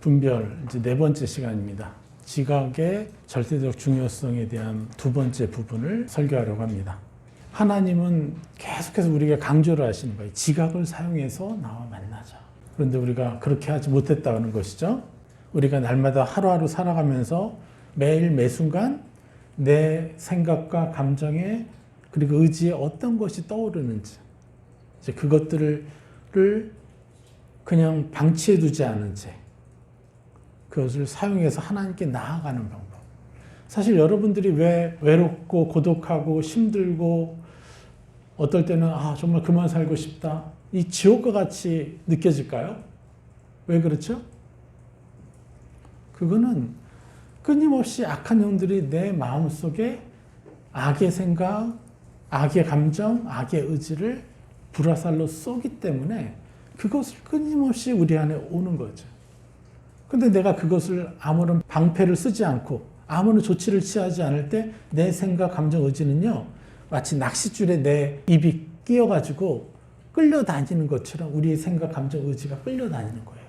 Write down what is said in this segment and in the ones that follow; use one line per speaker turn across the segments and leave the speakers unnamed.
분별 이제 네 번째 시간입니다. 지각의 절대적 중요성에 대한 두 번째 부분을 설교하려고 합니다. 하나님은 계속해서 우리에게 강조를 하시는 거예요. 지각을 사용해서 나와 만나자. 그런데 우리가 그렇게 하지 못했다는 것이죠. 우리가 날마다 하루하루 살아가면서 매일 매순간 내 생각과 감정에 그리고 의지에 어떤 것이 떠오르는지 이제 그것들을 그냥 방치해 두지 않은 채 그것을 사용해서 하나님께 나아가는 방법. 사실 여러분들이 왜 외롭고 고독하고 힘들고 어떨 때는 정말 그만 살고 싶다. 이 지옥과 같이 느껴질까요? 왜 그렇죠? 그거는 끊임없이 악한 영들이 내 마음속에 악의 생각, 악의 감정, 악의 의지를 불화살로 쏘기 때문에 그것을 끊임없이 우리 안에 오는 거죠. 근데 내가 그것을 아무런 방패를 쓰지 않고 아무런 조치를 취하지 않을 때 내 생각, 감정, 의지는요 마치 낚싯줄에 내 입이 끼어가지고 끌려다니는 것처럼 우리의 생각, 감정, 의지가 끌려다니는 거예요.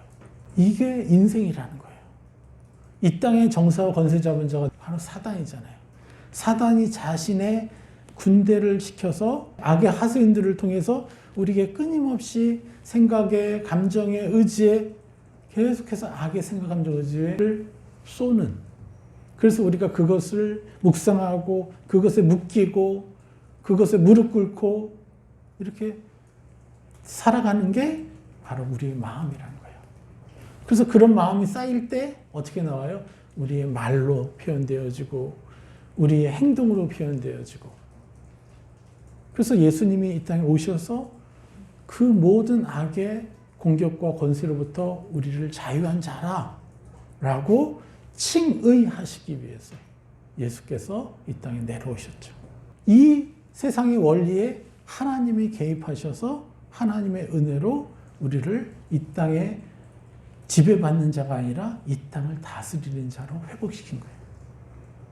이게 인생이라는 거예요. 이 땅의 정사와 권세 잡은 자가 바로 사단이잖아요. 사단이 자신의 군대를 시켜서 악의 하수인들을 통해서 우리에게 끊임없이 생각에, 감정에, 의지에 계속해서 악의 생각, 감정, 의지를 쏘는. 그래서 우리가 그것을 묵상하고 그것에 묶이고 그것에 무릎 꿇고 이렇게 살아가는 게 바로 우리의 마음이라는 거예요. 그래서 그런 마음이 쌓일 때 어떻게 나와요? 우리의 말로 표현되어지고 우리의 행동으로 표현되어지고. 그래서 예수님이 이 땅에 오셔서 그 모든 악의 공격과 권세로부터 우리를 자유한 자라 라고 칭의하시기 위해서 예수께서 이 땅에 내려오셨죠. 이 세상의 원리에 하나님이 개입하셔서 하나님의 은혜로 우리를 이 땅에 지배받는 자가 아니라 이 땅을 다스리는 자로 회복시킨 거예요.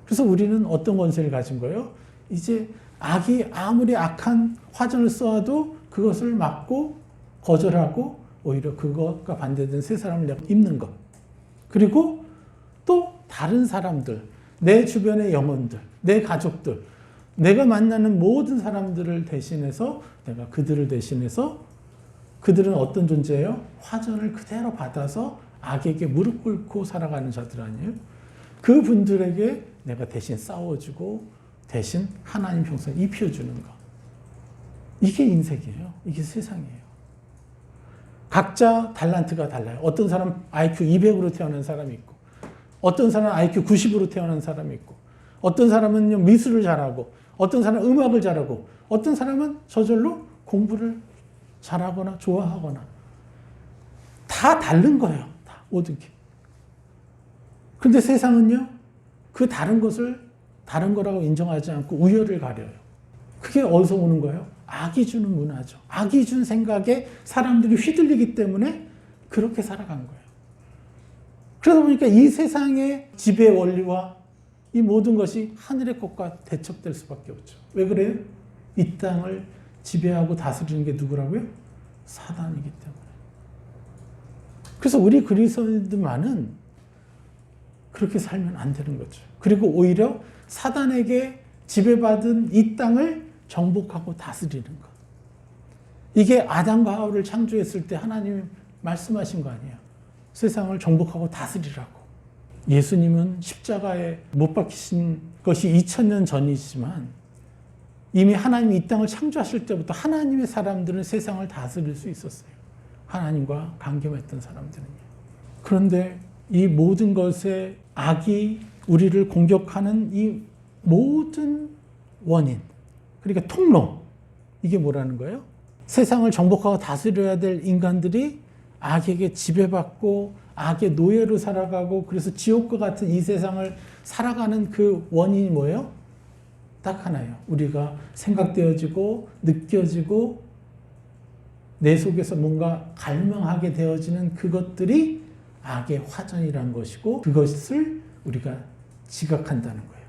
그래서 우리는 어떤 권세를 가진 거예요? 이제 악이 아무리 악한 화전을 쏘아도 그것을 막고 거절하고 오히려 그것과 반대된 새 사람을 입는 것. 그리고 또 다른 사람들, 내 주변의 영혼들, 내 가족들, 내가 만나는 모든 사람들을 대신해서 내가 그들을 대신해서 그들은 어떤 존재예요? 화전을 그대로 받아서 악에게 무릎 꿇고 살아가는 자들 아니에요? 그분들에게 내가 대신 싸워주고 대신 하나님 형상 입혀주는 것. 이게 인생이에요. 이게 세상이에요. 각자 달란트가 달라요. 어떤 사람 IQ 200으로 태어난 사람이 있고 어떤 사람은 IQ 90으로 태어난 사람이 있고 어떤 사람은 미술을 잘하고 어떤 사람은 음악을 잘하고 어떤 사람은 저절로 공부를 잘하거나 좋아하거나 다 다른 거예요. 다 모든 게. 그런데 세상은요. 그 다른 것을 다른 거라고 인정하지 않고 우열을 가려요. 그게 어디서 오는 거예요? 악이 주는 문화죠. 악이 준 생각에 사람들이 휘둘리기 때문에 그렇게 살아간 거예요. 그러다 보니까 이 세상의 지배 원리와 이 모든 것이 하늘의 것과 대척될 수밖에 없죠. 왜 그래요? 이 땅을 지배하고 다스리는 게 누구라고요? 사단이기 때문에. 그래서 우리 그리스도인들만은 그렇게 살면 안 되는 거죠. 그리고 오히려 사단에게 지배받은 이 땅을 정복하고 다스리는 것. 이게 아담과 하와를 창조했을 때 하나님이 말씀하신 거 아니에요. 세상을 정복하고 다스리라고. 예수님은 십자가에 못 박히신 것이 2000년 전이지만 이미 하나님이 이 땅을 창조하실 때부터 하나님의 사람들은 세상을 다스릴 수 있었어요. 하나님과 관계했던 사람들은요. 그런데 이 모든 것에 악이 우리를 공격하는 이 모든 원인, 그러니까 통로, 이게 뭐라는 거예요? 세상을 정복하고 다스려야 될 인간들이 악에게 지배받고 악의 노예로 살아가고 그래서 지옥과 같은 이 세상을 살아가는 그 원인이 뭐예요? 딱 하나예요. 우리가 생각되어지고 느껴지고 내 속에서 뭔가 갈망하게 되어지는 그것들이 악의 화전이라는 것이고 그것을 우리가 지각한다는 거예요.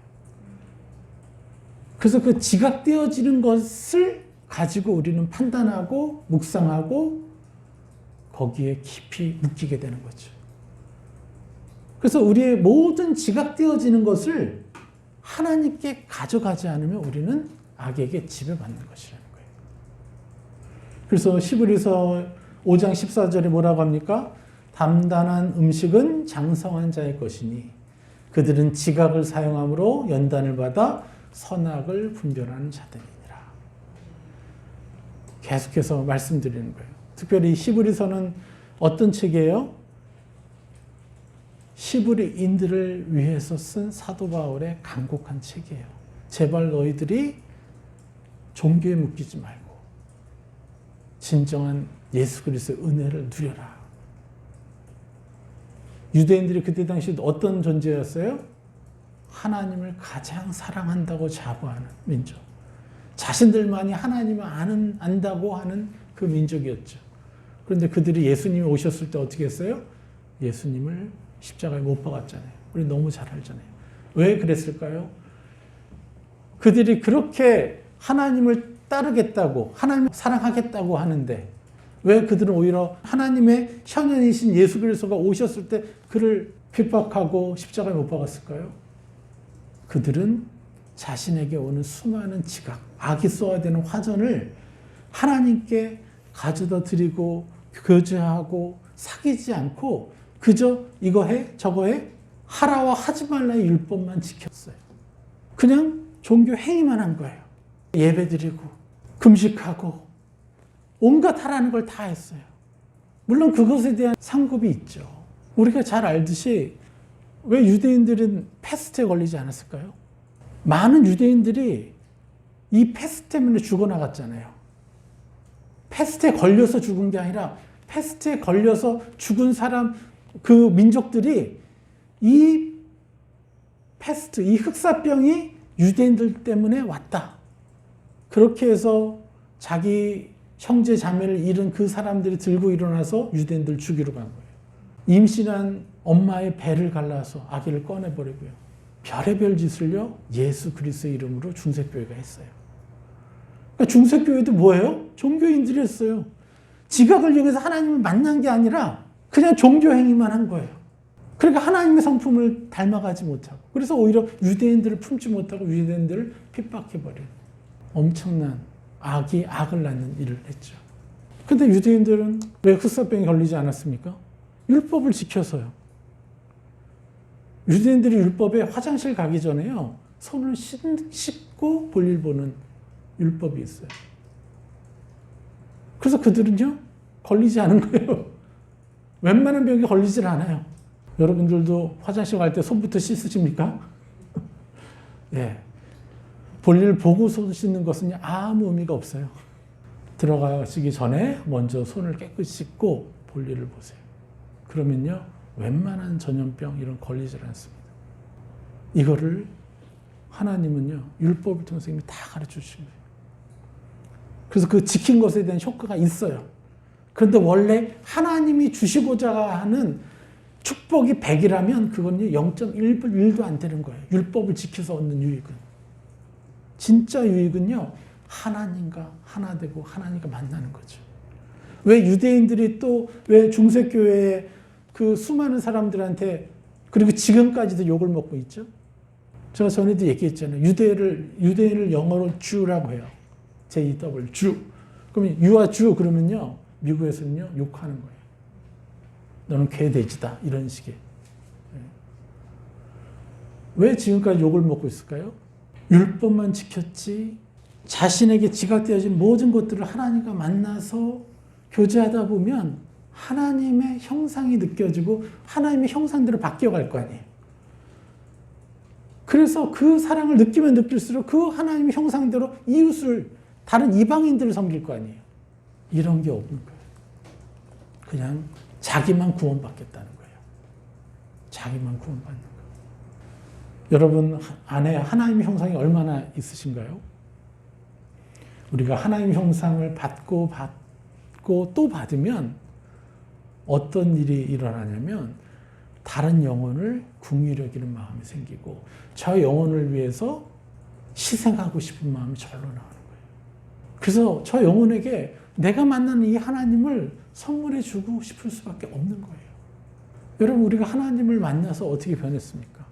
그래서 그 지각되어지는 것을 가지고 우리는 판단하고 묵상하고 거기에 깊이 묶이게 되는 거죠. 그래서 우리의 모든 지각되어지는 것을 하나님께 가져가지 않으면 우리는 악에게 지배받는 것이라는 거예요. 그래서 히브리서 5장 14절에 뭐라고 합니까? 담단한 음식은 장성한 자의 것이니 그들은 지각을 사용함으로 연단을 받아 선악을 분별하는 자들이니라. 계속해서 말씀드리는 거예요. 특별히 히브리서는 어떤 책이에요? 히브리인들을 위해서 쓴 사도 바울의 간곡한 책이에요. 제발 너희들이 종교에 묶이지 말고 진정한 예수 그리스도의 은혜를 누려라. 유대인들이 그때 당시 어떤 존재였어요? 하나님을 가장 사랑한다고 자부하는 민족. 자신들만이 하나님을 안다고 하는 그 민족이었죠. 그런데 그들이 예수님이 오셨을 때 어떻게 했어요? 예수님을 십자가에 못 박았잖아요. 우리 너무 잘 알잖아요. 왜 그랬을까요? 그들이 그렇게 하나님을 따르겠다고, 하나님을 사랑하겠다고 하는데 왜 그들은 오히려 하나님의 현현이신 예수 그리스도가 오셨을 때 그를 핍박하고 십자가에 못 박았을까요? 그들은 자신에게 오는 수많은 지각, 악이 쏘아대는 화전을 하나님께 가져다 드리고 교제하고 사귀지 않고 그저 이거 해 저거 해 하라와 하지 말라의 율법만 지켰어요. 그냥 종교 행위만 한 거예요. 예배 드리고 금식하고 온갖 하라는 걸 다 했어요. 물론 그것에 대한 상급이 있죠. 우리가 잘 알듯이 왜 유대인들은 패스트에 걸리지 않았을까요? 많은 유대인들이 이 패스트 때문에 죽어나갔잖아요. 패스트에 걸려서 죽은 게 아니라 패스트에 걸려서 죽은 사람, 그 민족들이 이 패스트, 이 흑사병이 유대인들 때문에 왔다. 그렇게 해서 자기 형제 자매를 잃은 그 사람들이 들고 일어나서 유대인들 죽이러 간 거예요. 임신한 엄마의 배를 갈라서 아기를 꺼내버리고요. 별의별 짓을요 예수 그리스도의 이름으로 중세교회가 했어요. 그러니까 중세교회도 뭐예요? 종교인들이 했어요. 지각을 이용해서 하나님을 만난 게 아니라 그냥 종교 행위만 한 거예요. 그러니까 하나님의 성품을 닮아가지 못하고 그래서 오히려 유대인들을 품지 못하고 유대인들을 핍박해버린 엄청난 악이 악을 낳는 일을 했죠. 근데 유대인들은 왜 흑사병에 걸리지 않았습니까? 율법을 지켜서요. 유대인들이 율법에 화장실 가기 전에요. 손을 씻고 볼일 보는 율법이 있어요. 그래서 그들은요. 걸리지 않은 거예요. 웬만한 병에 걸리질 않아요. 여러분들도 화장실 갈 때 손부터 씻으십니까? 예. 볼일 보고 손 씻는 것은 아무 의미가 없어요. 들어가시기 전에 먼저 손을 깨끗이 씻고 볼일을 보세요. 그러면요. 웬만한 전염병 이런 걸리질 않습니다. 이거를 하나님은요. 율법을 통해서 이미 다 가르쳐 주신 거예요. 그래서 그 지킨 것에 대한 효과가 있어요. 그런데 원래 하나님이 주시고자 하는 축복이 100이라면 그건요 0.1도 안 되는 거예요. 율법을 지켜서 얻는 유익은. 진짜 유익은요. 하나님과 하나 되고 하나님과 만나는 거죠. 왜 유대인들이 또 왜 중세교회에 그 수많은 사람들한테 그리고 지금까지도 욕을 먹고 있죠? 제가 전에도 얘기했잖아요. 유대인을 영어로 Jew라고 해요. J-E-W, Jew. 그러면 You are Jew 그러면요. 미국에서는요. 욕하는 거예요. 너는 개돼지다. 이런 식의. 왜 지금까지 욕을 먹고 있을까요? 율법만 지켰지 자신에게 지각되어진 모든 것들을 하나님과 만나서 교제하다 보면 하나님의 형상이 느껴지고 하나님의 형상대로 바뀌어갈 거 아니에요. 그래서 그 사랑을 느끼면 느낄수록 그 하나님의 형상대로 이웃을 다른 이방인들을 섬길 거 아니에요. 이런 게 없는 거예요. 그냥 자기만 구원받겠다는 거예요. 자기만 구원받는 거예요. 여러분 안에 하나님의 형상이 얼마나 있으신가요? 우리가 하나님의 형상을 받고 또 받으면 어떤 일이 일어나냐면 다른 영혼을 긍휼히 여기는 마음이 생기고 저 영혼을 위해서 희생하고 싶은 마음이 절로 나오는 거예요. 그래서 저 영혼에게 내가 만나는 이 하나님을 선물해 주고 싶을 수밖에 없는 거예요. 여러분 우리가 하나님을 만나서 어떻게 변했습니까?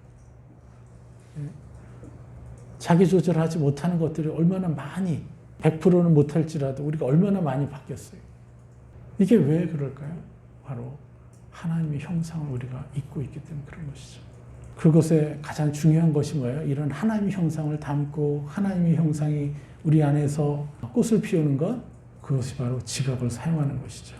자기 조절하지 못하는 것들이 얼마나 많이 100%는 못할지라도 우리가 얼마나 많이 바뀌었어요. 이게 왜 그럴까요? 바로 하나님의 형상을 우리가 잊고 있기 때문에 그런 것이죠. 그것에 가장 중요한 것이 뭐예요? 이런 하나님의 형상을 담고 하나님의 형상이 우리 안에서 꽃을 피우는 것, 그것이 바로 지각을 사용하는 것이죠.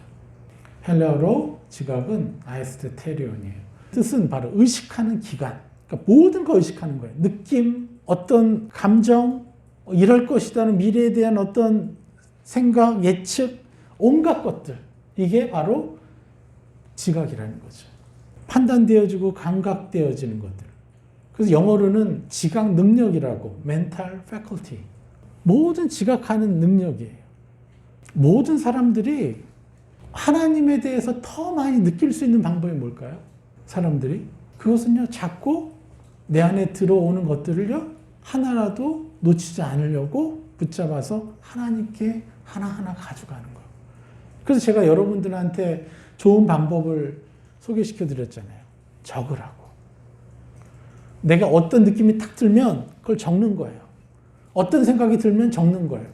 헬라어로 지각은 아이스테테리온이에요. 뜻은 바로 의식하는 기간. 그러니까 모든 걸 의식하는 거예요. 느낌, 어떤 감정, 이럴 것이라는 미래에 대한 어떤 생각, 예측, 온갖 것들. 이게 바로 지각이라는 거죠. 판단되어지고 감각되어지는 것들. 그래서 영어로는 지각 능력이라고, mental faculty. 모든 지각하는 능력이에요. 모든 사람들이 하나님에 대해서 더 많이 느낄 수 있는 방법이 뭘까요? 사람들이 그것은요, 자꾸 내 안에 들어오는 것들을요, 하나라도 놓치지 않으려고 붙잡아서 하나님께 하나하나 가져가는 거예요. 그래서 제가 여러분들한테 좋은 방법을 소개시켜 드렸잖아요. 적으라고. 내가 어떤 느낌이 탁 들면 그걸 적는 거예요. 어떤 생각이 들면 적는 거예요.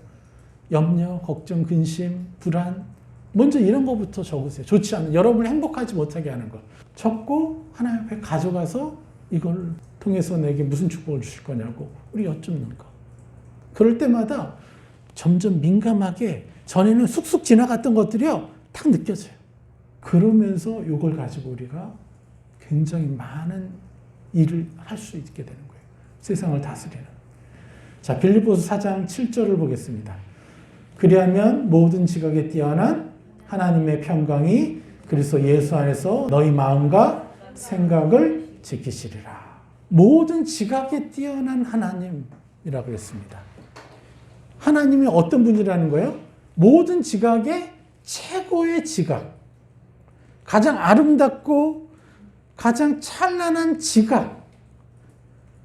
염려, 걱정, 근심, 불안, 먼저 이런 것부터 적으세요. 좋지 않은, 여러분을 행복하지 못하게 하는 것. 적고 하나님 앞에 가져가서 이걸 통해서 내게 무슨 축복을 주실 거냐고 우리 여쭙는 거. 그럴 때마다 점점 민감하게 전에는 쑥쑥 지나갔던 것들이요, 딱 느껴져요. 그러면서 이걸 가지고 우리가 굉장히 많은 일을 할 수 있게 되는 거예요. 세상을 다스리는. 자, 빌립보서 4장 7절을 보겠습니다. 그리하면 모든 지각에 뛰어난 하나님의 평강이 그리스도 예수 안에서 너희 마음과 생각을 지키시리라. 모든 지각에 뛰어난 하나님이라고 그랬습니다. 하나님이 어떤 분이라는 거예요? 모든 지각의 최고의 지각. 가장 아름답고 가장 찬란한 지각.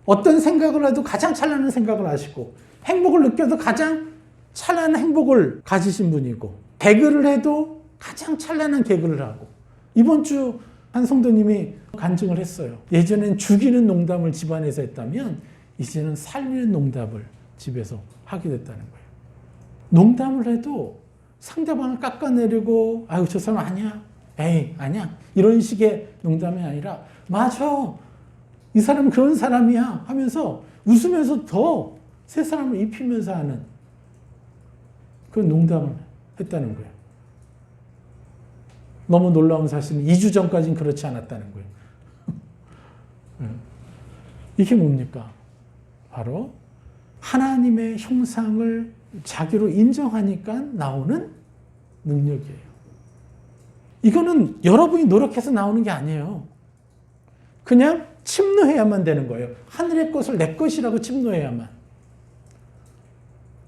어떤 생각을 해도 가장 찬란한 생각을 하시고, 행복을 느껴도 가장 찬란한 행복을 가지신 분이고, 개그를 해도 가장 찬란한 개그를 하고. 이번 주 한 성도님이 간증을 했어요. 예전엔 죽이는 농담을 집안에서 했다면 이제는 살리는 농담을 집에서 하게 됐다는 거예요. 농담을 해도 상대방을 깎아내리고, 아유 저 사람 아니야, 에이 아니야, 이런 식의 농담이 아니라 맞아, 이 사람은 그런 사람이야 하면서 웃으면서 더 새 사람을 입히면서 하는 그런 농담을 했다는 거예요. 너무 놀라운 사실은 2주 전까지는 그렇지 않았다는 거예요. 이게 뭡니까? 바로 하나님의 형상을 자기로 인정하니까 나오는 능력이에요. 이거는 여러분이 노력해서 나오는 게 아니에요. 그냥 침노해야만 되는 거예요. 하늘의 것을 내 것이라고 침노해야만.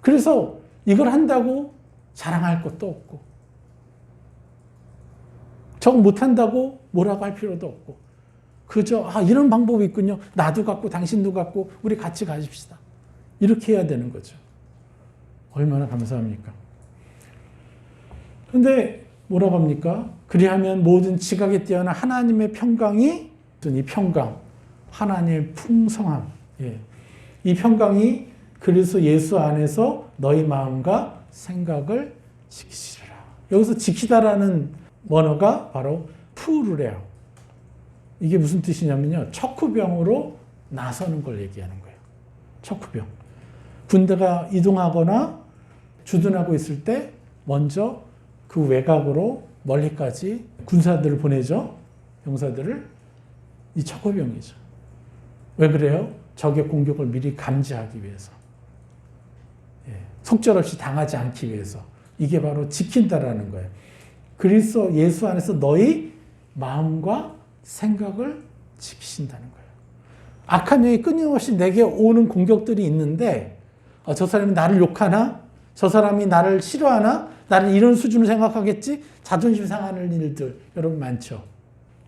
그래서 이걸 한다고 자랑할 것도 없고, 저거 못한다고 뭐라고 할 필요도 없고, 그저 이런 방법이 있군요, 나도 갖고 당신도 갖고 우리 같이 가십시다, 이렇게 해야 되는 거죠. 얼마나 감사합니까? 그런데 뭐라고 합니까? 그리하면 모든 지각에 뛰어난 하나님의 평강이, 이 평강, 하나님의 풍성함, 이 평강이 그리스도 예수 안에서 너희 마음과 생각을 지키시리라. 여기서 지키다라는 원어가 바로 푸르레오. 이게 무슨 뜻이냐면요, 척후병으로 나서는 걸 얘기하는 거예요. 척후병. 군대가 이동하거나 주둔하고 있을 때 먼저 그 외곽으로 멀리까지 군사들을 보내죠. 병사들을. 이 척후병이죠. 왜 그래요? 적의 공격을 미리 감지하기 위해서. 속절없이 당하지 않기 위해서. 이게 바로 지킨다라는 거예요. 그리스도 예수 안에서 너희 마음과 생각을 지키신다는 거예요. 악한 영이 끊임없이 내게 오는 공격들이 있는데, 저 사람이 나를 욕하나? 저 사람이 나를 싫어하나? 나를 이런 수준으로 생각하겠지? 자존심 상하는 일들 여러분 많죠.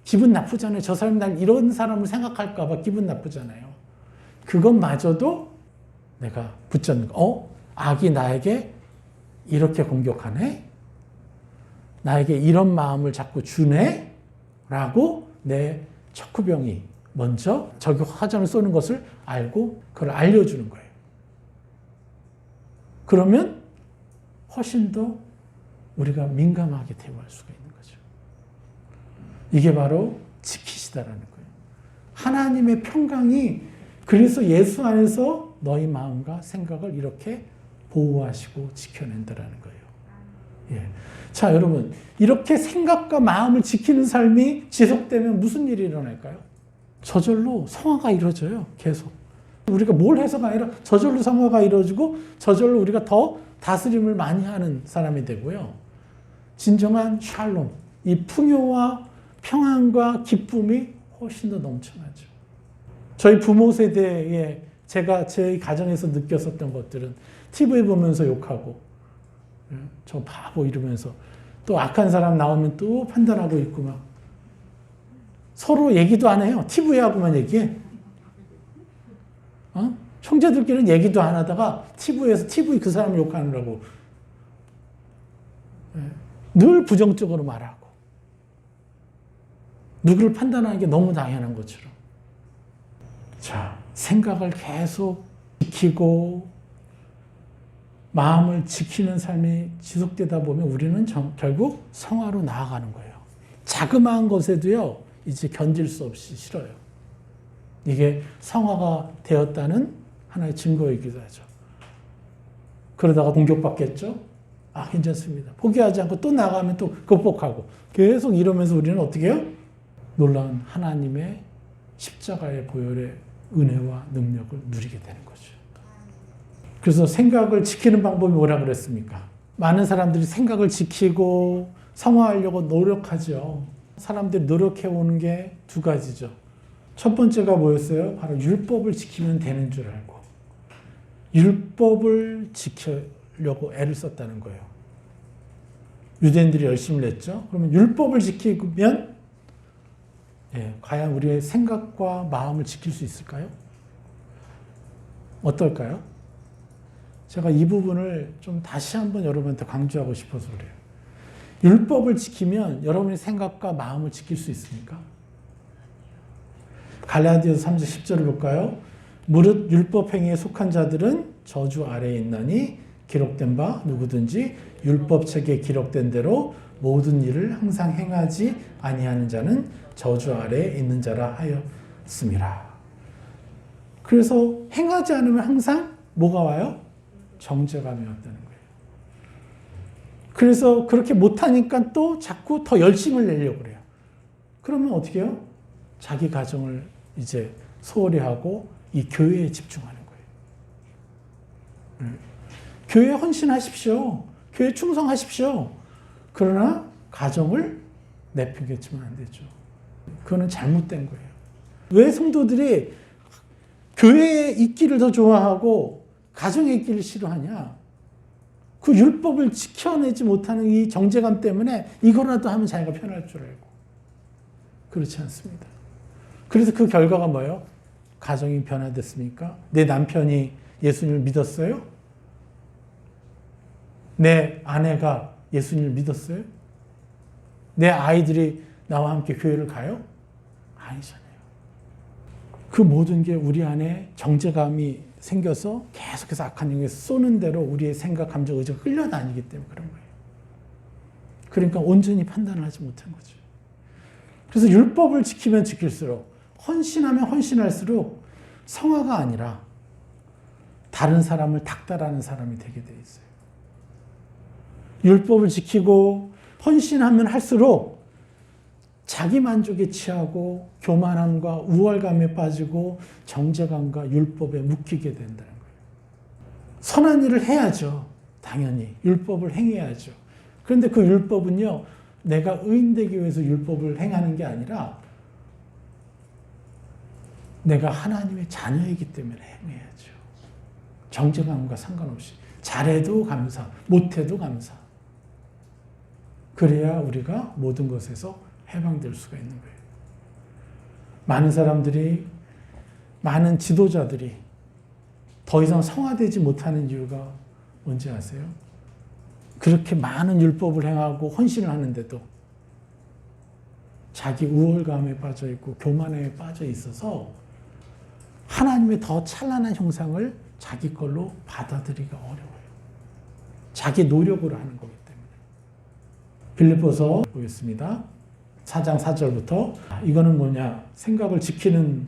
기분 나쁘잖아요. 저 사람이 날 이런 사람을 생각할까 봐 기분 나쁘잖아요. 그것마저도 내가 붙잡는 거. 악이 나에게 이렇게 공격하네? 나에게 이런 마음을 자꾸 주네? 라고 내 척후병이 먼저 저기 화전을 쏘는 것을 알고 그걸 알려주는 거예요. 그러면 훨씬 더 우리가 민감하게 대응할 수가 있는 거죠. 이게 바로 지키시다라는 거예요. 하나님의 평강이 그래서 예수 안에서 너희 마음과 생각을 이렇게 보호하시고 지켜낸다라는 거예요. 예. 자, 여러분, 이렇게 생각과 마음을 지키는 삶이 지속되면 무슨 일이 일어날까요? 저절로 성화가 이루어져요. 계속. 우리가 뭘 해서가 아니라 저절로 성화가 이루어지고 저절로 우리가 더 다스림을 많이 하는 사람이 되고요. 진정한 샬롬, 이 풍요와 평안과 기쁨이 훨씬 더 넘쳐나죠. 저희 부모 세대에 제가 제 가정에서 느꼈었던 것들은 TV 보면서 욕하고 저 바보 이러면서 또 악한 사람 나오면 또 판단하고 있고 막 서로 얘기도 안 해요. TV하고만 얘기해. 형제들끼리는 얘기도 안 하다가 TV에서 TV 그 사람 욕하느라고 늘 부정적으로 말하고 누구를 판단하는 게 너무 당연한 것처럼. 자, 생각을 계속 지키고 마음을 지키는 삶이 지속되다 보면 우리는 결국 성화로 나아가는 거예요. 자그마한 것에도요, 이제 견딜 수 없이 싫어요. 이게 성화가 되었다는 하나의 증거이기도 하죠. 그러다가 공격받겠죠? 아, 괜찮습니다. 포기하지 않고 또 나가면 또 극복하고 계속 이러면서 우리는 어떻게 해요? 놀라운 하나님의 십자가의 보혈의 은혜와 능력을 누리게 되는 거죠. 그래서 생각을 지키는 방법이 뭐라 그랬습니까? 많은 사람들이 생각을 지키고 성화하려고 노력하죠. 사람들이 노력해오는 게 두 가지죠. 첫 번째가 뭐였어요? 바로 율법을 지키면 되는 줄 알고 율법을 지키려고 애를 썼다는 거예요. 유대인들이 열심히 냈죠. 그러면 율법을 지키면 과연 우리의 생각과 마음을 지킬 수 있을까요? 어떨까요? 제가 이 부분을 좀 다시 한번 여러분한테 강조하고 싶어서 그래요. 율법을 지키면 여러분의 생각과 마음을 지킬 수 있습니까? 갈라디아서 3장 10절을 볼까요? 무릇 율법 행위에 속한 자들은 저주 아래에 있나니 기록된 바 누구든지 율법책에 기록된 대로 모든 일을 항상 행하지 아니하는 자는 저주 아래에 있는 자라 하였음이라. 그래서 행하지 않으면 항상 뭐가 와요? 정죄감이 왔다는 거예요. 그래서 그렇게 못하니까 또 자꾸 더 열심을 내려고 그래요. 그러면 어떻게 해요? 자기 가정을 이제 소홀히 하고 이 교회에 집중하는 거예요. 교회에 헌신하십시오. 교회에 충성하십시오. 그러나 가정을 내팽개치면 안 되죠. 그거는 잘못된 거예요. 왜 성도들이 교회에 있기를 더 좋아하고 가정에 있기를 싫어하냐? 그 율법을 지켜내지 못하는 이 정죄감 때문에 이거라도 하면 자기가 편할 줄 알고. 그렇지 않습니다. 그래서 그 결과가 뭐예요? 가정이 변화됐습니까? 내 남편이 예수님을 믿었어요? 내 아내가 예수님을 믿었어요? 내 아이들이 나와 함께 교회를 가요? 아니잖아요. 그 모든 게 우리 안에 정죄감이 생겨서 계속해서 악한 영에 쏘는 대로 우리의 생각, 감정, 의지가 끌려다니기 때문에 그런 거예요. 그러니까 온전히 판단을 하지 못한 거죠. 그래서 율법을 지키면 지킬수록, 헌신하면 헌신할수록 성화가 아니라 다른 사람을 닥달하는 사람이 되게 돼 있어요. 율법을 지키고 헌신하면 할수록 자기 만족에 취하고 교만함과 우월감에 빠지고 정죄감과 율법에 묶이게 된다는 거예요. 선한 일을 해야죠. 당연히. 율법을 행해야죠. 그런데 그 율법은요, 내가 의인되기 위해서 율법을 행하는 게 아니라 내가 하나님의 자녀이기 때문에 행해야죠. 정죄감과 상관없이. 잘해도 감사, 못해도 감사. 그래야 우리가 모든 것에서 해방될 수가 있는 거예요. 많은 사람들이, 많은 지도자들이 더 이상 성화되지 못하는 이유가 뭔지 아세요? 그렇게 많은 율법을 행하고 헌신을 하는데도 자기 우월감에 빠져 있고 교만에 빠져 있어서 하나님의 더 찬란한 형상을 자기 걸로 받아들이기가 어려워요. 자기 노력으로 하는 거기 때문에. 빌립보서 보겠습니다. 4장 4절부터 이거는 뭐냐? 생각을 지키는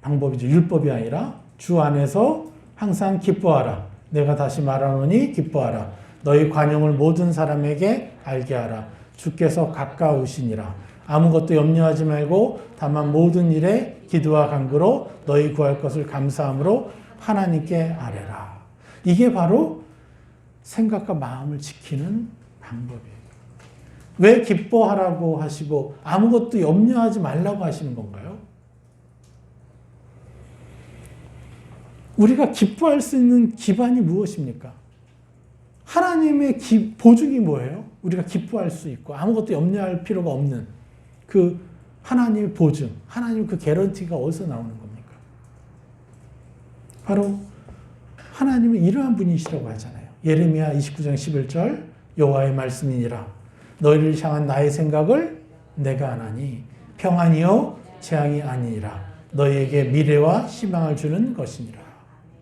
방법이죠. 율법이 아니라 주 안에서 항상 기뻐하라. 내가 다시 말하노니 기뻐하라. 너희 관용을 모든 사람에게 알게 하라. 주께서 가까우시니라. 아무것도 염려하지 말고 다만 모든 일에 기도와 간구로 너희 구할 것을 감사함으로 하나님께 아뢰라. 이게 바로 생각과 마음을 지키는 방법이에요. 왜 기뻐하라고 하시고 아무것도 염려하지 말라고 하시는 건가요? 우리가 기뻐할 수 있는 기반이 무엇입니까? 하나님의 보증이 뭐예요? 우리가 기뻐할 수 있고 아무것도 염려할 필요가 없는 그 하나님의 보증, 하나님 그 개런티가 어디서 나오는 겁니까? 바로 하나님은 이러한 분이시라고 하잖아요. 예레미야 29장 11절 여호와의 말씀이니라. 너희를 향한 나의 생각을 내가 아나니 평안이요 재앙이 아니니라. 너희에게 미래와 희망을 주는 것이니라.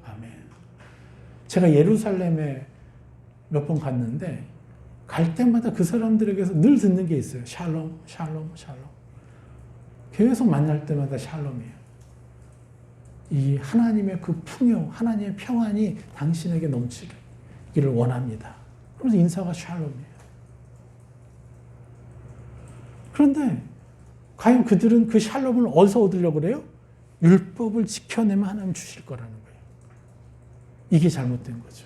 아멘. 제가 예루살렘에 몇 번 갔는데 갈 때마다 그 사람들에게서 늘 듣는 게 있어요. 샬롬, 샬롬, 샬롬. 계속 만날 때마다 샬롬이에요. 이 하나님의 그 풍요, 하나님의 평안이 당신에게 넘치기를 원합니다. 그래서 인사가 샬롬이에요. 그런데 과연 그들은 그 샬롬을 어디서 얻으려고 그래요? 율법을 지켜내면 하나님 주실 거라는 거예요. 이게 잘못된 거죠.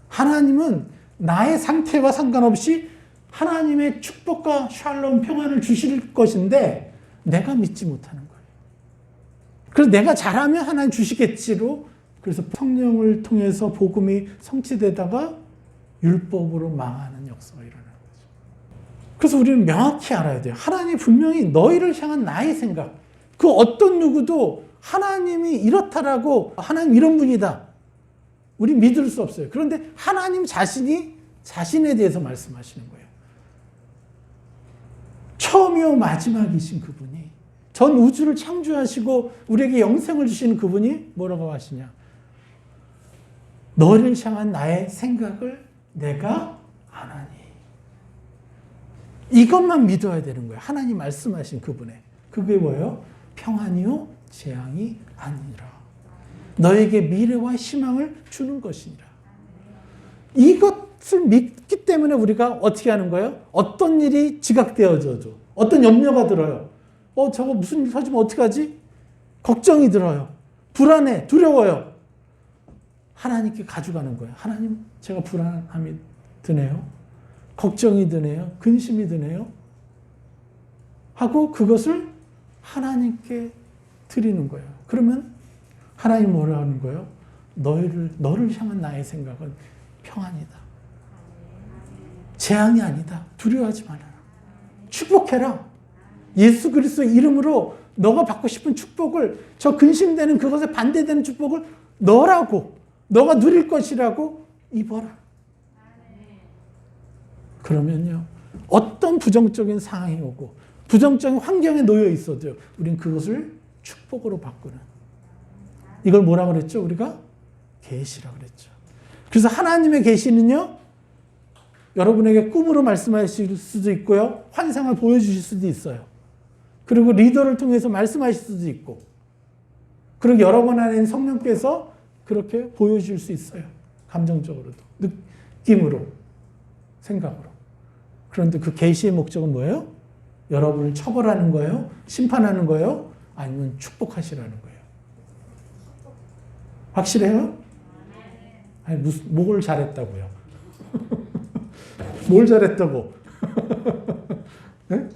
하나님은 나의 상태와 상관없이 하나님의 축복과 샬롬 평안을 주실 것인데 내가 믿지 못하는 거예요. 그래서 내가 잘하면 하나님 주시겠지로 그래서 성령을 통해서 복음이 성취되다가 율법으로 망하는 역사가 일어나는 거죠. 그래서 우리는 명확히 알아야 돼요. 하나님이 분명히 너희를 향한 나의 생각, 그 어떤 누구도 하나님이 이렇다라고 하나님 이런 분이다. 우리 믿을 수 없어요. 그런데 하나님 자신이 자신에 대해서 말씀하시는 거예요. 처음이요 마지막이신 그분이 전 우주를 창조하시고 우리에게 영생을 주시는 그분이 뭐라고 하시냐. 너를 향한 나의 생각을 내가 아나니. 이것만 믿어야 되는 거예요. 하나님 말씀하신 그분의. 그게 뭐예요? 평안이요 재앙이 아니라. 너에게 미래와 희망을 주는 것이니라. 이것을 믿기 때문에 우리가 어떻게 하는 거예요? 어떤 일이 지각되어져도 어떤 염려가 들어요. 저거 무슨 일 터지면 어떡하지? 걱정이 들어요. 불안해, 두려워요. 하나님께 가져가는 거예요. 하나님, 제가 불안함이 드네요. 걱정이 드네요. 근심이 드네요. 하고 그것을 하나님께 드리는 거예요. 그러면 하나님 뭐라 하는 거예요? 너를 향한 나의 생각은 평안이다. 재앙이 아니다. 두려워하지 말아라. 축복해라. 예수 그리스도의 이름으로 너가 받고 싶은 축복을, 저 근심되는 그것에 반대되는 축복을 너라고, 너가 누릴 것이라고 입어라. 그러면요, 어떤 부정적인 상황이 오고 부정적인 환경에 놓여 있어도 우린 그것을 축복으로 바꾸는, 이걸 뭐라 그랬죠? 우리가 계시라고 그랬죠. 그래서 하나님의 계시는요, 여러분에게 꿈으로 말씀하실 수도 있고요, 환상을 보여주실 수도 있어요. 그리고 리더를 통해서 말씀하실 수도 있고, 그리고 여러분 안에 있는 성령께서 그렇게 보여주실 수 있어요. 감정적으로도, 느낌으로, 생각으로. 그런데 그 계시의 목적은 뭐예요? 여러분을 처벌하는 거예요? 심판하는 거예요? 아니면 축복하시라는 거예요? 확실해요? 아니, 뭘 잘했다고요? 뭘 잘했다고? 네?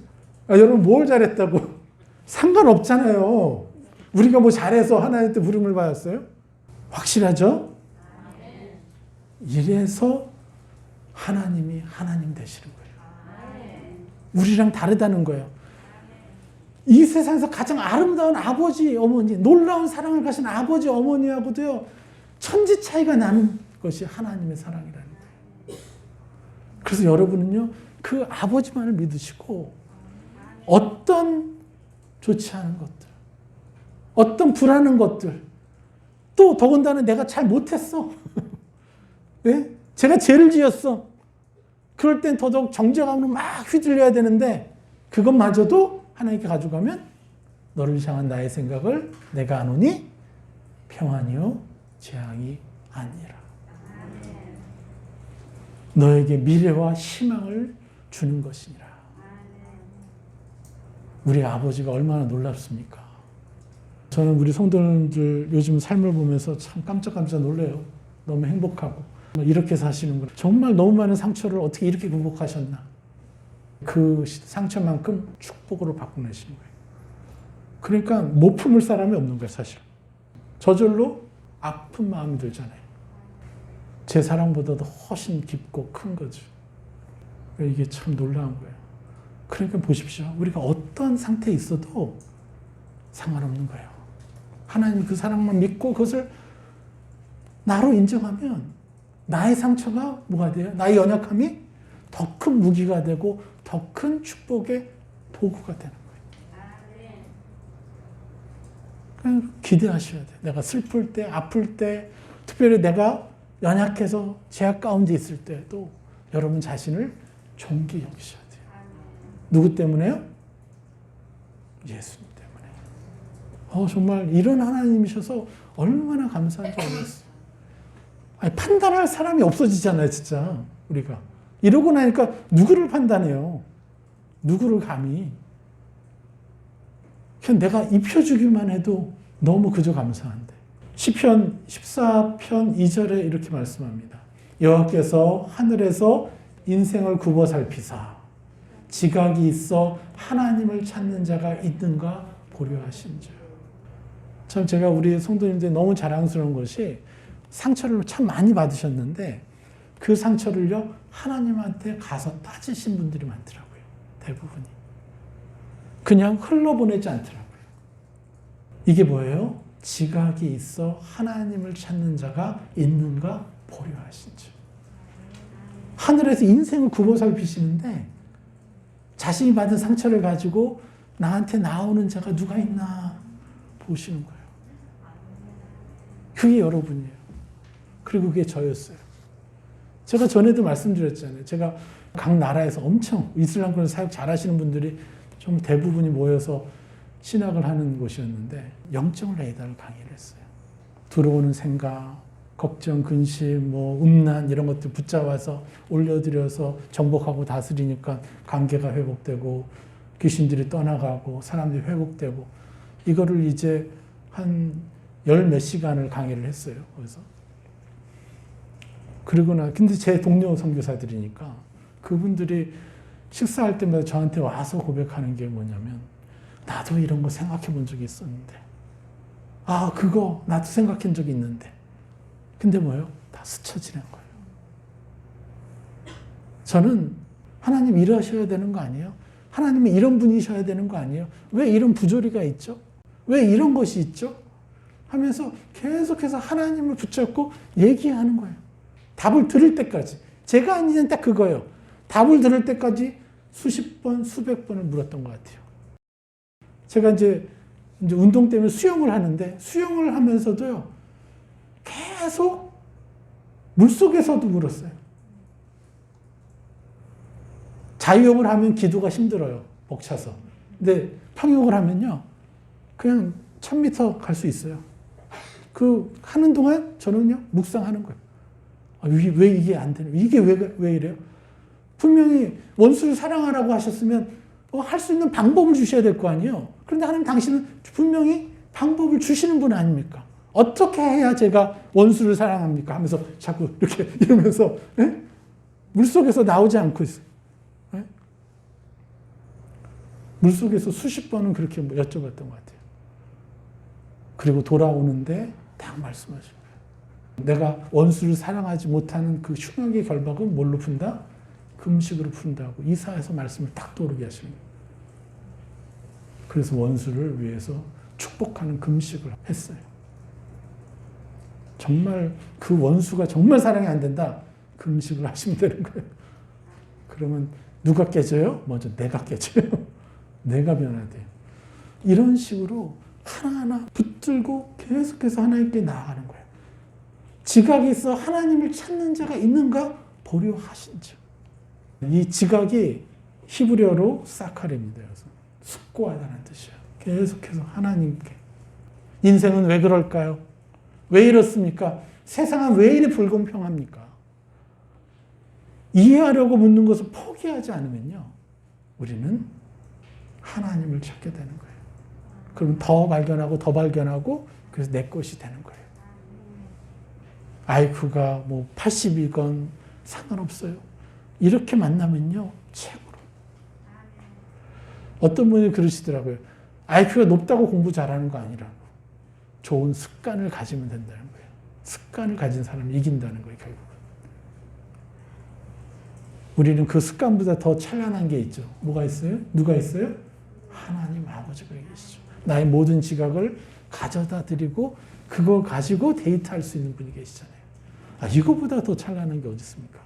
여러분 뭘 잘했다고? 상관없잖아요. 우리가 뭐 잘해서 하나님한테 부름을 받았어요? 확실하죠? 이래서 하나님이 하나님 되시는 거예요. 우리랑 다르다는 거예요. 이 세상에서 가장 아름다운 아버지, 어머니, 놀라운 사랑을 가진 아버지, 어머니하고도요, 천지 차이가 나는 것이 하나님의 사랑이라는 거예요. 그래서 여러분은요, 그 아버지만을 믿으시고, 어떤 좋지 않은 것들, 어떤 불안한 것들, 또 더군다나 내가 잘 못했어. 네? 제가 죄를 지었어. 그럴 땐 더더욱 정죄감으로 막 휘둘려야 되는데 그것마저도 하나님께 가져가면 너를 향한 나의 생각을 내가 아노니 평안이요 재앙이 아니라. 너에게 미래와 희망을 주는 것이니라. 우리 아버지가 얼마나 놀랍습니까? 저는 우리 성도님들 요즘 삶을 보면서 참 깜짝깜짝 놀래요. 너무 행복하고 이렇게 사시는구나. 정말 너무 많은 상처를 어떻게 이렇게 극복하셨나. 그 상처만큼 축복으로 바꾸내시는 거예요. 그러니까 못 품을 사람이 없는 거예요, 사실. 저절로 아픈 마음이 들잖아요. 제 사랑보다도 훨씬 깊고 큰 거죠. 이게 참 놀라운 거예요. 그러니까 보십시오. 우리가 어떤 상태에 있어도 상관없는 거예요. 하나님 그 사랑만 믿고 그것을 나로 인정하면 나의 상처가 뭐가 돼요? 나의 연약함이 더 큰 무기가 되고 더 큰 축복의 도구가 되는 거예요. 그냥 기대하셔야 돼요. 내가 슬플 때, 아플 때, 특별히 내가 연약해서 죄악 가운데 있을 때도 여러분 자신을 존귀 여기셔야 돼요. 누구 때문에요? 예수님 때문에. 정말 이런 하나님이셔서 얼마나 감사한지 모르겠어요. 아니, 판단할 사람이 없어지잖아요, 진짜. 우리가. 이러고 나니까 누구를 판단해요? 누구를 감히? 그냥 내가 입혀주기만 해도 너무 그저 감사한데. 시편 14편 2절에 이렇게 말씀합니다. 여호와께서 하늘에서 인생을 굽어 살피사 지각이 있어 하나님을 찾는 자가 있는가 보려 하신즉. 참 제가 우리 성도님들 너무 자랑스러운 것이 상처를 참 많이 받으셨는데 그 상처를요 하나님한테 가서 따지신 분들이 많더라고요. 대부분이. 그냥 흘러보내지 않더라고요. 이게 뭐예요? 지각이 있어 하나님을 찾는 자가 있는가 보려 하신즉. 하늘에서 인생을 굽어 살피시는데 자신이 받은 상처를 가지고 나한테 나오는 자가 누가 있나 보시는 거예요. 그게 여러분이에요. 그리고 그게 저였어요. 제가 전에도 말씀드렸잖아요. 제가 각 나라에서 엄청 이슬람권 사역 잘하시는 분들이 좀 대부분이 모여서 신학을 하는 곳이었는데 영적 레이더를 강의를 했어요. 들어오는 생각, 걱정, 근심, 음란 이런 것들 붙잡아서 올려드려서 정복하고 다스리니까 관계가 회복되고 귀신들이 떠나가고 사람들이 회복되고 이거를 이제 한 열 몇 시간을 강의를 했어요. 그래서 그리고 근데 제 동료 선교사들이니까 그분들이 식사할 때마다 저한테 와서 고백하는 게 뭐냐면 나도 이런 거 생각해 본 적이 있었는데 그거 나도 생각한 적이 있는데 근데 뭐예요? 다 스쳐 지난 거예요. 저는 하나님 이러셔야 되는 거 아니에요? 하나님이 이런 분이셔야 되는 거 아니에요? 왜 이런 부조리가 있죠? 왜 이런 것이 있죠? 하면서 계속해서 하나님을 붙잡고 얘기하는 거예요. 답을 들을 때까지. 제가 한 이유는 딱 그거예요. 답을 들을 때까지 수십 번, 수백 번을 물었던 것 같아요. 제가 이제 운동 때문에 수영을 하는데 수영을 하면서도요. 계속 물속에서도 물었어요. 자유욕을 하면 기도가 힘들어요. 벅차서. 근데 평욕을 하면요. 그냥 1000m 갈 수 있어요. 하는 동안 저는요. 묵상하는 거예요. 왜 이게 안 되냐. 이게 왜 이래요? 분명히 원수를 사랑하라고 하셨으면 할 수 있는 방법을 주셔야 될 거 아니에요. 그런데 하나님 당신은 분명히 방법을 주시는 분 아닙니까? 어떻게 해야 제가 원수를 사랑합니까? 하면서 자꾸 이렇게 이러면서 물속에서 나오지 않고 있어요. 물속에서 수십 번은 그렇게 여쭤봤던 것 같아요. 그리고 돌아오는데 딱 말씀하신 거예요. 내가 원수를 사랑하지 못하는 그 흉악의 결박은 뭘로 푼다? 금식으로 푼다고 이사야서 말씀을 딱 떠오르게 하시는 거예요. 그래서 원수를 위해서 축복하는 금식을 했어요. 정말 그 원수가 정말 사랑이 안 된다. 금식을 하시면 되는 거예요. 그러면 누가 깨져요? 먼저 내가 깨져요. 내가 변화돼요. 이런 식으로 하나하나 붙들고 계속해서 하나님께 나아가는 거예요. 지각이 있어 하나님을 찾는 자가 있는가? 보려 하신즉. 이 지각이 히브리어로 사카립니다. 그래서 숙고하다는 뜻이에요. 계속해서 하나님께. 인생은 왜 그럴까요? 왜 이렇습니까? 세상은 왜 이리 불공평합니까? 이해하려고 묻는 것을 포기하지 않으면요, 우리는 하나님을 찾게 되는 거예요. 그럼 더 발견하고 더 발견하고 그래서 내 것이 되는 거예요. IQ가 뭐 80이건 상관없어요. 이렇게 만나면요, 최고로. 어떤 분이 그러시더라고요. IQ가 높다고 공부 잘하는 거 아니라고. 좋은 습관을 가지면 된다는 거예요. 습관을 가진 사람이 이긴다는 거예요, 결국은. 우리는 그 습관보다 더 찬란한 게 있죠. 뭐가 있어요? 누가 있어요? 하나님 아버지가 계시죠. 나의 모든 지각을 가져다 드리고 그걸 가지고 데이트할 수 있는 분이 계시잖아요. 이거보다 더 찬란한 게 어디 있습니까?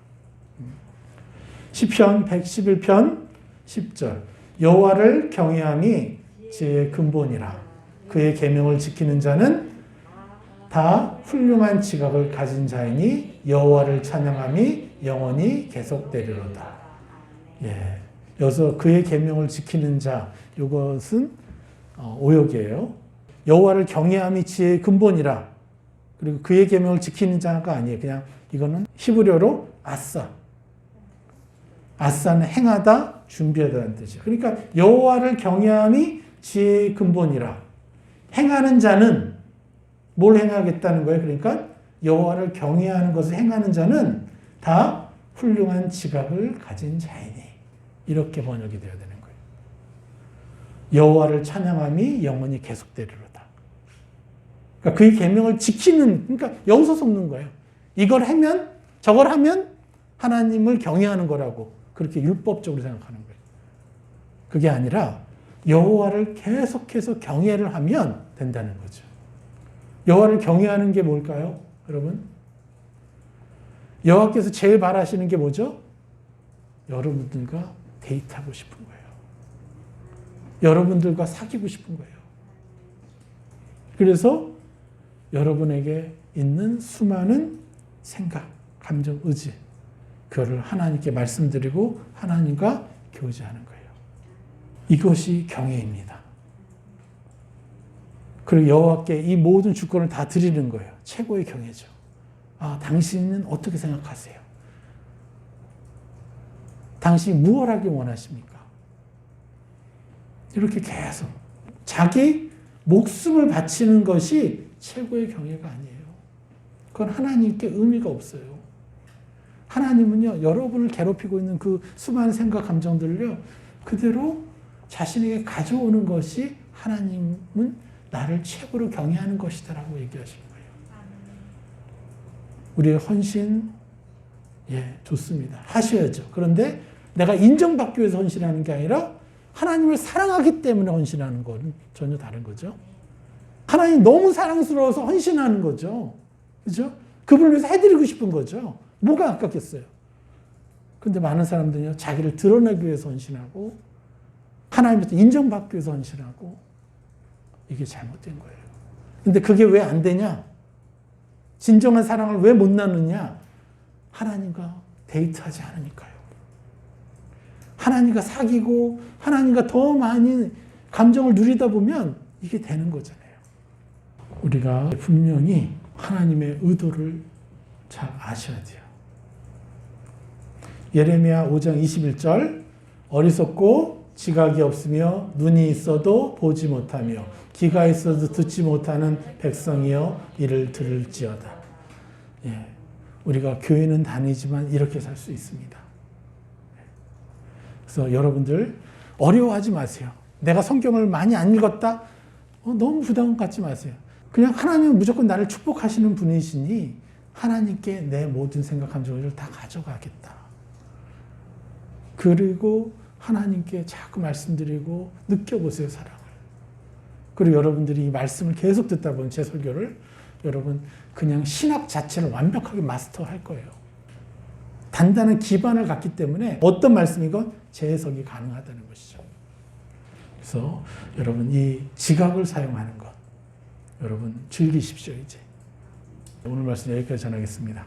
시편 111편 10절 여호와를 경외함이 지혜의 근본이라 그의 계명을 지키는 자는 다 훌륭한 지각을 가진 자이니 여호와를 찬양함이 영원히 계속되리로다. 예, 여기서 그의 계명을 지키는 자, 이것은 오역이에요. 여호와를 경외함이 지혜의 근본이라. 그리고 그의 계명을 지키는 자가 아니에요. 그냥 이거는 히브리어로 아싸. 아싸는 행하다, 준비하다는 뜻이에요. 그러니까 여호와를 경외함이 지혜의 근본이라. 행하는 자는 뭘 행하겠다는 거예요? 그러니까 여호와를 경외하는 것을 행하는 자는 다 훌륭한 지각을 가진 자이니. 이렇게 번역이 되어야 되는 거예요. 여호와를 찬양함이 영원히 계속되리로다. 그러니까 그의 계명을 지키는, 그러니까 여기서 속는 거예요. 이걸 하면, 저걸 하면 하나님을 경외하는 거라고 그렇게 율법적으로 생각하는 거예요. 그게 아니라 여호와를 계속해서 경외를 하면 된다는 거죠. 여호와를 경외하는 게 뭘까요, 여러분? 여호와께서 제일 바라시는 게 뭐죠? 여러분들과 데이트하고 싶은 거예요. 여러분들과 사귀고 싶은 거예요. 그래서 여러분에게 있는 수많은 생각, 감정, 의지, 그거를 하나님께 말씀드리고 하나님과 교제하는 거예요. 이것이 경외입니다. 그리고 여호와께 이 모든 주권을 다 드리는 거예요. 최고의 경외죠. 당신은 어떻게 생각하세요? 당신이 무엇 하기 원하십니까? 이렇게 계속 자기 목숨을 바치는 것이 최고의 경외가 아니에요. 그건 하나님께 의미가 없어요. 하나님은요, 여러분을 괴롭히고 있는 그 수많은 생각, 감정들을요, 그대로 자신에게 가져오는 것이 하나님은 나를 최고로 경외하는 것이다라고 얘기하시는 거예요. 우리의 헌신, 좋습니다. 하셔야죠. 그런데 내가 인정받기 위해서 헌신하는 게 아니라 하나님을 사랑하기 때문에 헌신하는 건 전혀 다른 거죠. 하나님 너무 사랑스러워서 헌신하는 거죠. 그죠? 그분을 위해서 해드리고 싶은 거죠. 뭐가 아깝겠어요. 근데 많은 사람들은요, 자기를 드러내기 위해서 헌신하고, 하나님께서 인정받기 위해서 헌신하고, 이게 잘못된 거예요. 근데 그게 왜 안 되냐? 진정한 사랑을 왜 못 나누냐? 하나님과 데이트하지 않으니까요. 하나님과 사귀고, 하나님과 더 많이 감정을 누리다 보면 이게 되는 거잖아요. 우리가 분명히 하나님의 의도를 잘 아셔야 돼요. 예레미야 5장 21절 어리석고 지각이 없으며 눈이 있어도 보지 못하며 귀가 있어도 듣지 못하는 백성이여 이를 들을지어다. 우리가 교회는 다니지만 이렇게 살 수 있습니다. 그래서 여러분들 어려워하지 마세요. 내가 성경을 많이 안 읽었다? 너무 부담 갖지 마세요. 그냥 하나님은 무조건 나를 축복하시는 분이시니 하나님께 내 모든 생각, 감정을 다 가져가겠다. 그리고 하나님께 자꾸 말씀드리고 느껴보세요, 사랑을. 그리고 여러분들이 이 말씀을 계속 듣다 보면 제 설교를 여러분 그냥 신학 자체를 완벽하게 마스터할 거예요. 단단한 기반을 갖기 때문에 어떤 말씀이건 재해석이 가능하다는 것이죠. 그래서 여러분 이 지각을 사용하는 것 여러분 즐기십시오 이제. 오늘 말씀 여기까지 전하겠습니다.